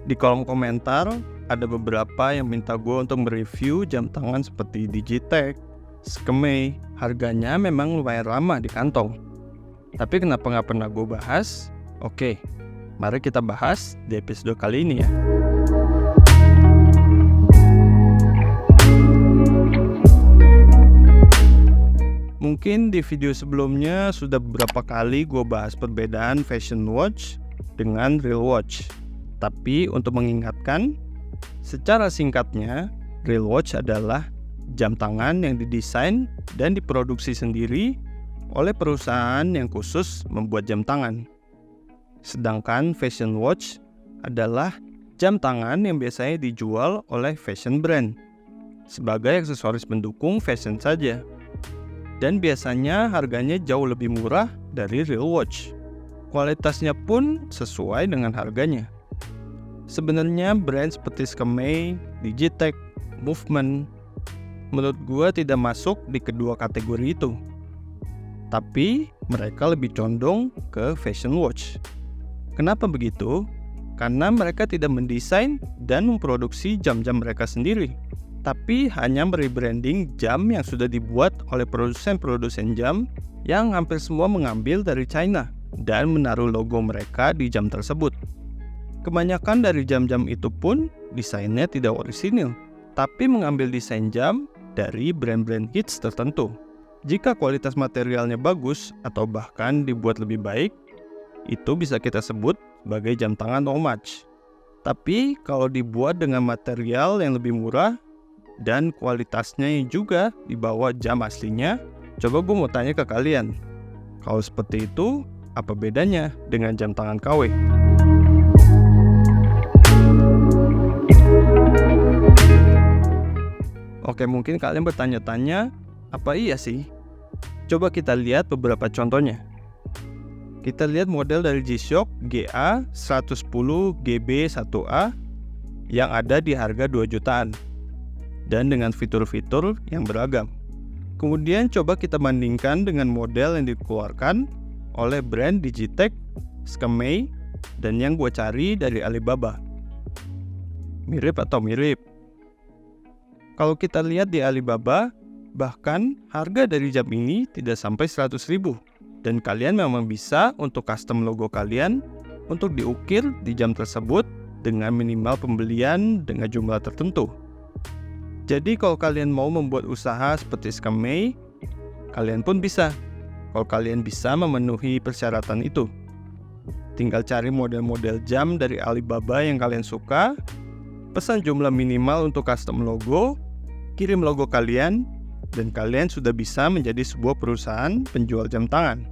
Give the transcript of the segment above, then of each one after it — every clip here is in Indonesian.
Di kolom komentar ada beberapa yang minta gue untuk mereview jam tangan seperti Digitech, Skeme. Harganya memang lumayan lama di kantong. Tapi kenapa nggak pernah gue bahas? Oke, mari kita bahas di episode kali ini ya. Mungkin di video sebelumnya sudah beberapa kali gue bahas perbedaan fashion watch dengan real watch. Tapi untuk mengingatkan, secara singkatnya, real watch adalah jam tangan yang didesain dan diproduksi sendiri oleh perusahaan yang khusus membuat jam tangan. Sedangkan fashion watch adalah jam tangan yang biasanya dijual oleh fashion brand sebagai aksesoris pendukung fashion saja. Dan biasanya harganya jauh lebih murah dari real watch. Kualitasnya pun sesuai dengan harganya. Sebenarnya brand seperti Skeme, Digitech, Movement, menurut gue tidak masuk di kedua kategori itu. Tapi mereka lebih condong ke fashion watch. Kenapa begitu? Karena mereka tidak mendesain dan memproduksi jam-jam mereka sendiri, tapi hanya merebranding jam yang sudah dibuat oleh produsen-produsen jam yang hampir semua mengambil dari China dan menaruh logo mereka di jam tersebut. Kebanyakan dari jam-jam itu pun desainnya tidak orisinil, tapi mengambil desain jam dari brand-brand hits tertentu. Jika kualitas materialnya bagus atau bahkan dibuat lebih baik, itu bisa kita sebut sebagai jam tangan homage. Tapi kalau dibuat dengan material yang lebih murah dan kualitasnya juga di bawah jam aslinya, coba gue mau tanya ke kalian, kalau seperti itu, apa bedanya dengan jam tangan KW? Oke, mungkin kalian bertanya-tanya, apa iya sih? Coba kita lihat beberapa contohnya. Kita lihat model dari G-Shock GA110GB1A yang ada di harga 2 jutaan. Dan dengan fitur-fitur yang beragam. Kemudian coba kita bandingkan dengan model yang dikeluarkan oleh brand Digitech, Skeme, dan yang gue cari dari Alibaba. Mirip atau mirip? Kalau kita lihat di Alibaba, bahkan harga dari jam ini tidak sampai 100.000. Dan kalian memang bisa untuk custom logo kalian untuk diukir di jam tersebut dengan minimal pembelian dengan jumlah tertentu. Jadi kalau kalian mau membuat usaha seperti Skeme, kalian pun bisa. Kalau kalian bisa memenuhi persyaratan itu. Tinggal cari model-model jam dari Alibaba yang kalian suka, pesan jumlah minimal untuk custom logo, kirim logo kalian, dan kalian sudah bisa menjadi sebuah perusahaan penjual jam tangan.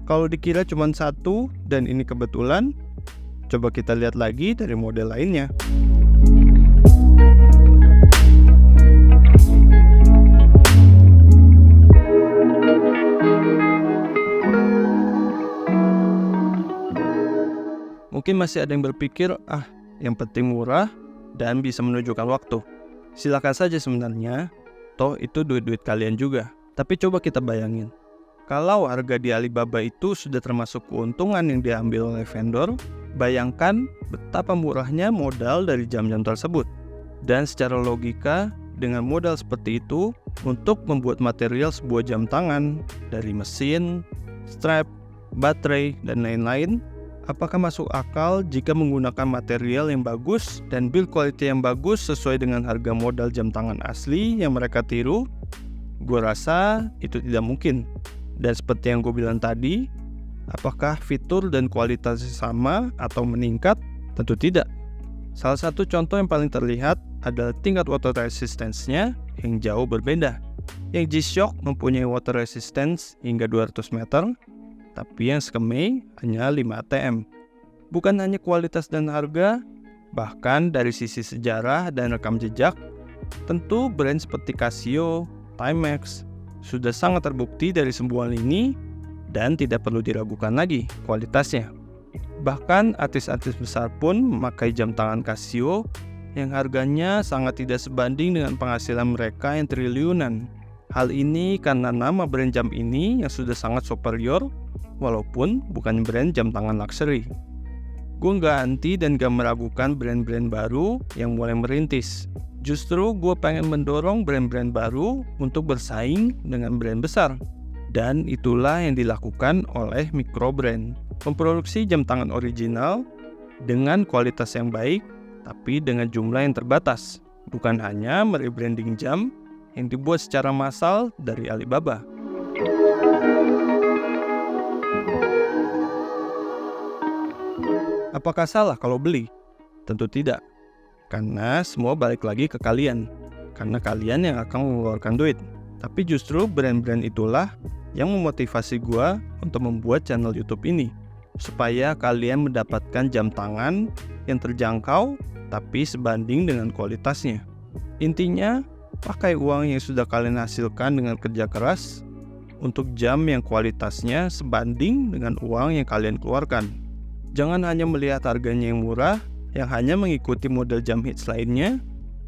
Kalau dikira cuma satu dan ini kebetulan, coba kita lihat lagi dari model lainnya. Mungkin masih ada yang berpikir, yang penting murah dan bisa menunjukkan waktu. Silakan saja sebenarnya, toh itu duit-duit kalian juga. Tapi coba kita bayangin, kalau harga di Alibaba itu sudah termasuk keuntungan yang diambil oleh vendor, bayangkan betapa murahnya modal dari jam-jam tersebut. Dan secara logika, dengan modal seperti itu, untuk membuat material sebuah jam tangan, dari mesin, strap, baterai, dan lain-lain, apakah masuk akal jika menggunakan material yang bagus dan build quality yang bagus sesuai dengan harga modal jam tangan asli yang mereka tiru? Gue rasa itu tidak mungkin. Dan seperti yang gue bilang tadi, apakah fitur dan kualitasnya sama atau meningkat? Tentu tidak. Salah satu contoh yang paling terlihat adalah tingkat water resistance-nya yang jauh berbeda. Yang G-Shock mempunyai water resistance hingga 200 meter, tapi yang Skeme hanya 5 atm. Bukan hanya kualitas dan harga, bahkan dari sisi sejarah dan rekam jejak, tentu brand seperti Casio, Timex sudah sangat terbukti dari sebuah lini dan tidak perlu diragukan lagi kualitasnya. Bahkan artis-artis besar pun memakai jam tangan Casio yang harganya sangat tidak sebanding dengan penghasilan mereka yang triliunan. Hal ini karena nama brand jam ini yang sudah sangat superior walaupun bukan brand jam tangan luxury. Gue nggak anti dan gak meragukan brand-brand baru yang mulai merintis. Justru gue pengen mendorong brand-brand baru untuk bersaing dengan brand besar. Dan itulah yang dilakukan oleh microbrand. Memproduksi jam tangan original dengan kualitas yang baik, tapi dengan jumlah yang terbatas. Bukan hanya merebranding jam yang dibuat secara massal dari Alibaba. Apakah salah kalau beli? Tentu tidak. Karena semua balik lagi ke kalian. Karena kalian yang akan mengeluarkan duit. Tapi justru brand-brand itulah yang memotivasi gua untuk membuat channel YouTube ini. Supaya kalian mendapatkan jam tangan yang terjangkau tapi sebanding dengan kualitasnya. Intinya, pakai uang yang sudah kalian hasilkan dengan kerja keras untuk jam yang kualitasnya sebanding dengan uang yang kalian keluarkan. Jangan hanya melihat harganya yang murah, yang hanya mengikuti model jam hits lainnya,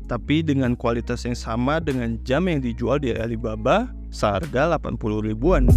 tapi dengan kualitas yang sama dengan jam yang dijual di Alibaba seharga 80 ribuan.